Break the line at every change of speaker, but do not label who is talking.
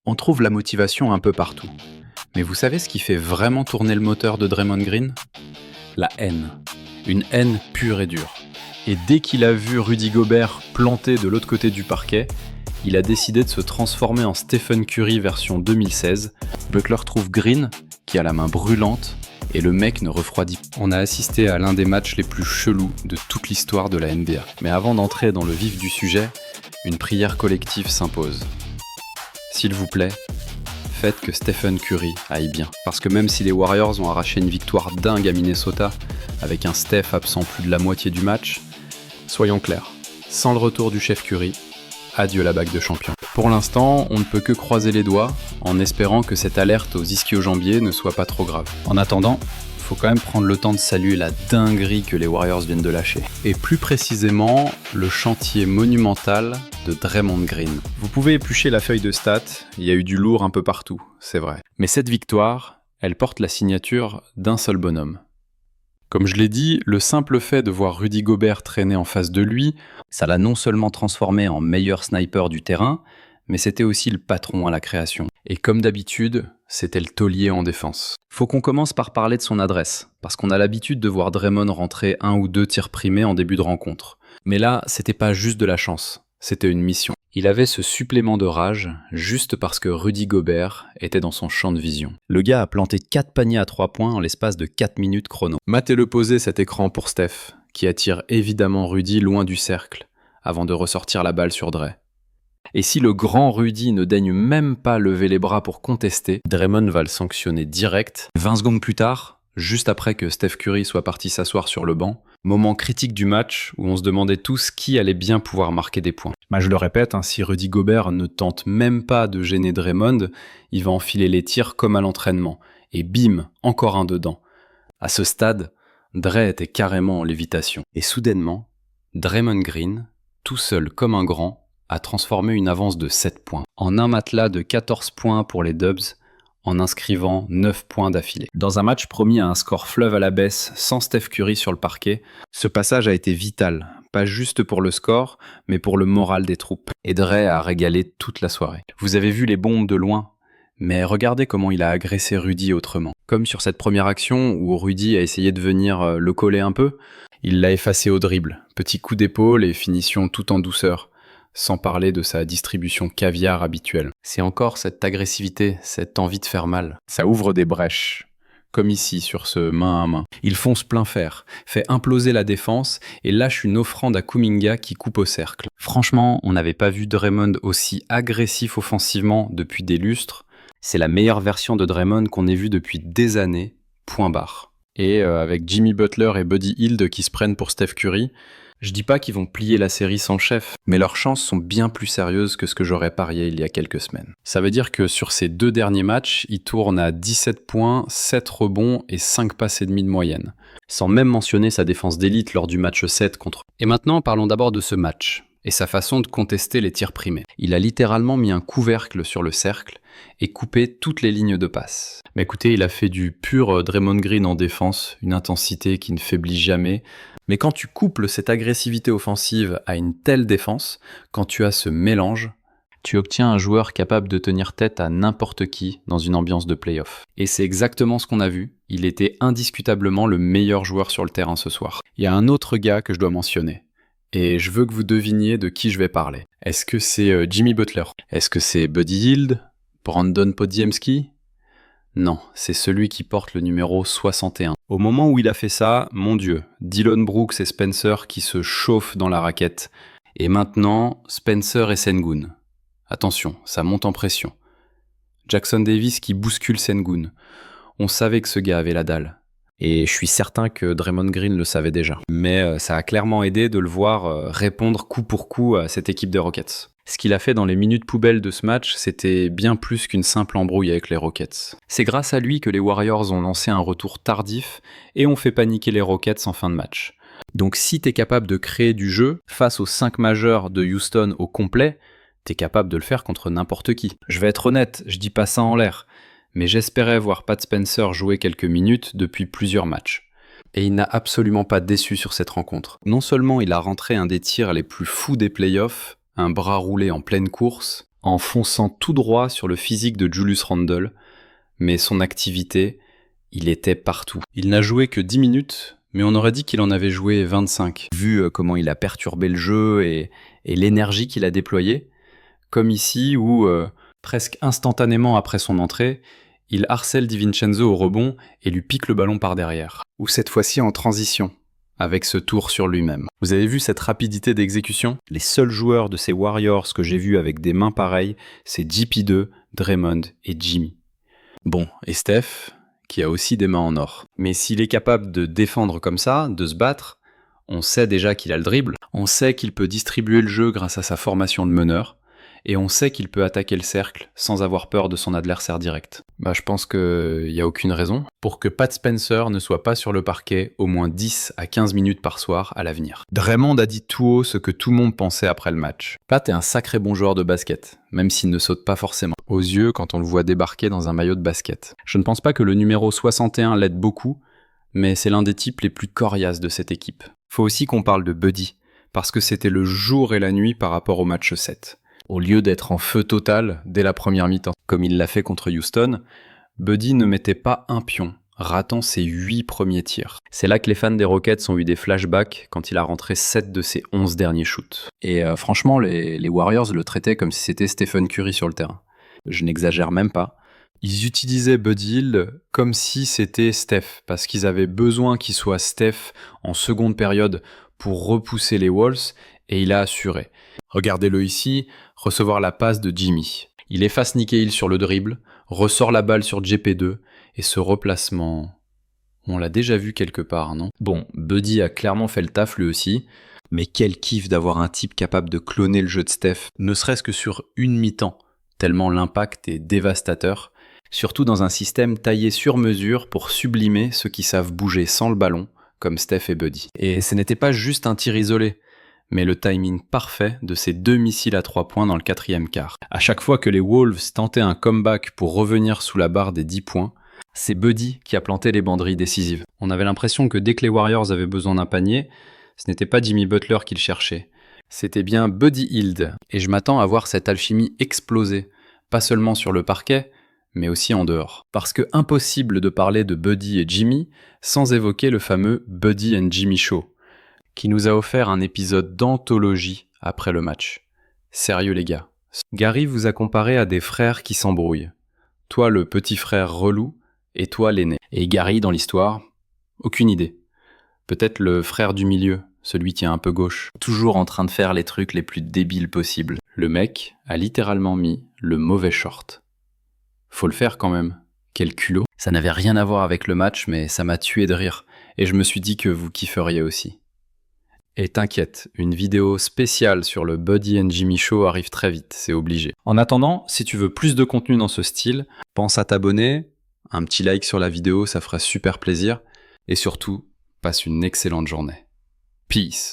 On trouve la motivation un peu partout. Mais vous savez ce qui fait vraiment tourner le moteur de Draymond Green ? La haine. Une haine pure et dure. Et dès qu'il a vu Rudy Gobert planté de l'autre côté du parquet, il a décidé de se transformer en Stephen Curry version 2016. Butler trouve Green, qui a la main brûlante, et le mec ne refroidit pas. On a assisté à l'un des matchs les plus chelous de toute l'histoire de la NBA. Mais avant d'entrer dans le vif du sujet, une prière collective s'impose. S'il vous plaît, faites que Stephen Curry aille bien. Parce que même si les Warriors ont arraché une victoire dingue à Minnesota, avec un Steph absent plus de la moitié du match, soyons clairs, sans le retour du chef Curry, adieu la bague de champion. Pour l'instant, on ne peut que croiser les doigts, en espérant que cette alerte aux ischio-jambiers ne soit pas trop grave. En attendant, faut quand même prendre le temps de saluer la dinguerie que les Warriors viennent de lâcher. Et plus précisément, le chantier monumental de Draymond Green. Vous pouvez éplucher la feuille de stats, il y a eu du lourd un peu partout, c'est vrai. Mais cette victoire, elle porte la signature d'un seul bonhomme. Comme je l'ai dit, le simple fait de voir Rudy Gobert traîner en face de lui, ça l'a non seulement transformé en meilleur sniper du terrain, mais c'était aussi le patron à la création. Et comme d'habitude, c'était le taulier en défense. Faut qu'on commence par parler de son adresse, parce qu'on a l'habitude de voir Draymond rentrer 1 ou 2 tirs primés en début de rencontre. Mais là, c'était pas juste de la chance, c'était une mission. Il avait ce supplément de rage, juste parce que Rudy Gobert était dans son champ de vision. Le gars a planté 4 paniers à 3 points en l'espace de 4 minutes chrono. Matez-le poser cet écran pour Steph, qui attire évidemment Rudy loin du cercle, avant de ressortir la balle sur Dre. Et si le grand Rudy ne daigne même pas lever les bras pour contester, Draymond va le sanctionner direct. 20 secondes plus tard, juste après que Steph Curry soit parti s'asseoir sur le banc, moment critique du match où on se demandait tous qui allait bien pouvoir marquer des points. Je le répète, si Rudy Gobert ne tente même pas de gêner Draymond, il va enfiler les tirs comme à l'entraînement. Et bim, encore un dedans. À ce stade, Dre était carrément en lévitation. Et soudainement, Draymond Green, tout seul comme un grand, a transformé une avance de 7 points en un matelas de 14 points pour les Dubs, en inscrivant 9 points d'affilée. Dans un match promis à un score fleuve à la baisse, sans Steph Curry sur le parquet, ce passage a été vital, pas juste pour le score, mais pour le moral des troupes. Et Dre a régalé toute la soirée. Vous avez vu les bombes de loin, mais regardez comment il a agressé Rudy autrement. Comme sur cette première action où Rudy a essayé de venir le coller un peu, il l'a effacé au dribble. Petit coup d'épaule et finition tout en douceur. Sans parler de sa distribution caviar habituelle. C'est encore cette agressivité, cette envie de faire mal. Ça ouvre des brèches, comme ici sur ce main à main. Il fonce plein fer, fait imploser la défense et lâche une offrande à Kuminga qui coupe au cercle. Franchement, on n'avait pas vu Draymond aussi agressif offensivement depuis des lustres. C'est la meilleure version de Draymond qu'on ait vue depuis des années, point barre. Et avec Jimmy Butler et Buddy Hield qui se prennent pour Steph Curry, je dis pas qu'ils vont plier la série sans le chef, mais leurs chances sont bien plus sérieuses que ce que j'aurais parié il y a quelques semaines. Ça veut dire que sur ces 2 derniers matchs, ils tournent à 17 points, 7 rebonds et 5 passes et demie de moyenne. Sans même mentionner sa défense d'élite lors du match 7 contre... Et maintenant, parlons d'abord de ce match, et sa façon de contester les tirs primés. Il a littéralement mis un couvercle sur le cercle et coupé toutes les lignes de passe. Mais écoutez, il a fait du pur Draymond Green en défense, une intensité qui ne faiblit jamais. Mais quand tu couples cette agressivité offensive à une telle défense, quand tu as ce mélange, tu obtiens un joueur capable de tenir tête à n'importe qui dans une ambiance de play-off. Et c'est exactement ce qu'on a vu. Il était indiscutablement le meilleur joueur sur le terrain ce soir. Il y a un autre gars que je dois mentionner. Et je veux que vous deviniez de qui je vais parler. Est-ce que c'est Jimmy Butler ? Est-ce que c'est Buddy Hield ? Brandon Podziemski ? Non, c'est celui qui porte le numéro 61. Au moment où il a fait ça, mon Dieu, Dillon Brooks et Spencer qui se chauffent dans la raquette. Et maintenant, Spencer et Sengun. Attention, ça monte en pression. Jackson Davis qui bouscule Sengun. On savait que ce gars avait la dalle. Et je suis certain que Draymond Green le savait déjà. Mais ça a clairement aidé de le voir répondre coup pour coup à cette équipe des Rockets. Ce qu'il a fait dans les minutes poubelles de ce match, c'était bien plus qu'une simple embrouille avec les Rockets. C'est grâce à lui que les Warriors ont lancé un retour tardif et ont fait paniquer les Rockets en fin de match. Donc si t'es capable de créer du jeu face aux 5 majeurs de Houston au complet, t'es capable de le faire contre n'importe qui. Je vais être honnête, je dis pas ça en l'air, mais j'espérais voir Pat Spencer jouer quelques minutes depuis plusieurs matchs. Et il n'a absolument pas déçu sur cette rencontre. Non seulement il a rentré un des tirs les plus fous des playoffs, un bras roulé en pleine course, en fonçant tout droit sur le physique de Julius Randle, mais son activité, il était partout. Il n'a joué que 10 minutes, mais on aurait dit qu'il en avait joué 25, vu comment il a perturbé le jeu et l'énergie qu'il a déployée, comme ici où, presque instantanément après son entrée, il harcèle Di Vincenzo au rebond et lui pique le ballon par derrière. Ou cette fois-ci en transition, avec ce tour sur lui-même. Vous avez vu cette rapidité d'exécution ? Les seuls joueurs de ces Warriors que j'ai vus avec des mains pareilles, c'est JP2, Draymond et Jimmy. Bon, et Steph, qui a aussi des mains en or. Mais s'il est capable de défendre comme ça, de se battre, on sait déjà qu'il a le dribble, on sait qu'il peut distribuer le jeu grâce à sa formation de meneur, et on sait qu'il peut attaquer le cercle sans avoir peur de son adversaire direct. Je pense qu'il n'y a aucune raison pour que Pat Spencer ne soit pas sur le parquet au moins 10 à 15 minutes par soir à l'avenir. Draymond a dit tout haut ce que tout le monde pensait après le match. Pat est un sacré bon joueur de basket, même s'il ne saute pas forcément aux yeux quand on le voit débarquer dans un maillot de basket. Je ne pense pas que le numéro 61 l'aide beaucoup, mais c'est l'un des types les plus coriaces de cette équipe. Faut aussi qu'on parle de Buddy, parce que c'était le jour et la nuit par rapport au match 7. Au lieu d'être en feu total dès la première mi-temps, comme il l'a fait contre Houston, Buddy ne mettait pas un pion, ratant ses 8 premiers tirs. C'est là que les fans des Rockets ont eu des flashbacks quand il a rentré 7 de ses 11 derniers shoots. Et franchement, les Warriors le traitaient comme si c'était Stephen Curry sur le terrain. Je n'exagère même pas. Ils utilisaient Buddy Hield comme si c'était Steph, parce qu'ils avaient besoin qu'il soit Steph en seconde période pour repousser les Wolves, et il a assuré. Regardez-le ici, recevoir la passe de Jimmy. Il efface Nick Hill sur le dribble, ressort la balle sur JP2, et ce replacement... On l'a déjà vu quelque part, non ? Bon, Buddy a clairement fait le taf lui aussi, mais quel kiff d'avoir un type capable de cloner le jeu de Steph, ne serait-ce que sur une mi-temps, tellement l'impact est dévastateur, surtout dans un système taillé sur mesure pour sublimer ceux qui savent bouger sans le ballon, comme Steph et Buddy. Et ce n'était pas juste un tir isolé, mais le timing parfait de ces 2 missiles à 3 points dans le 4e quart. À chaque fois que les Wolves tentaient un comeback pour revenir sous la barre des 10 points, c'est Buddy qui a planté les banderilles décisives. On avait l'impression que dès que les Warriors avaient besoin d'un panier, ce n'était pas Jimmy Butler qu'ils cherchaient. C'était bien Buddy Hield, et je m'attends à voir cette alchimie exploser, pas seulement sur le parquet, mais aussi en dehors. Parce que impossible de parler de Buddy et Jimmy sans évoquer le fameux Buddy and Jimmy Show, qui nous a offert un épisode d'anthologie après le match. Sérieux les gars. Gary vous a comparé à des frères qui s'embrouillent. Toi le petit frère relou, et toi l'aîné. Et Gary dans l'histoire, aucune idée. Peut-être le frère du milieu, celui qui est un peu gauche, toujours en train de faire les trucs les plus débiles possibles. Le mec a littéralement mis le mauvais short. Faut le faire quand même. Quel culot. Ça n'avait rien à voir avec le match, mais ça m'a tué de rire. Et je me suis dit que vous kifferiez aussi. Et t'inquiète, une vidéo spéciale sur le Buddy and Jimmy Show arrive très vite, c'est obligé. En attendant, si tu veux plus de contenu dans ce style, pense à t'abonner, un petit like sur la vidéo, ça fera super plaisir, et surtout, passe une excellente journée. Peace.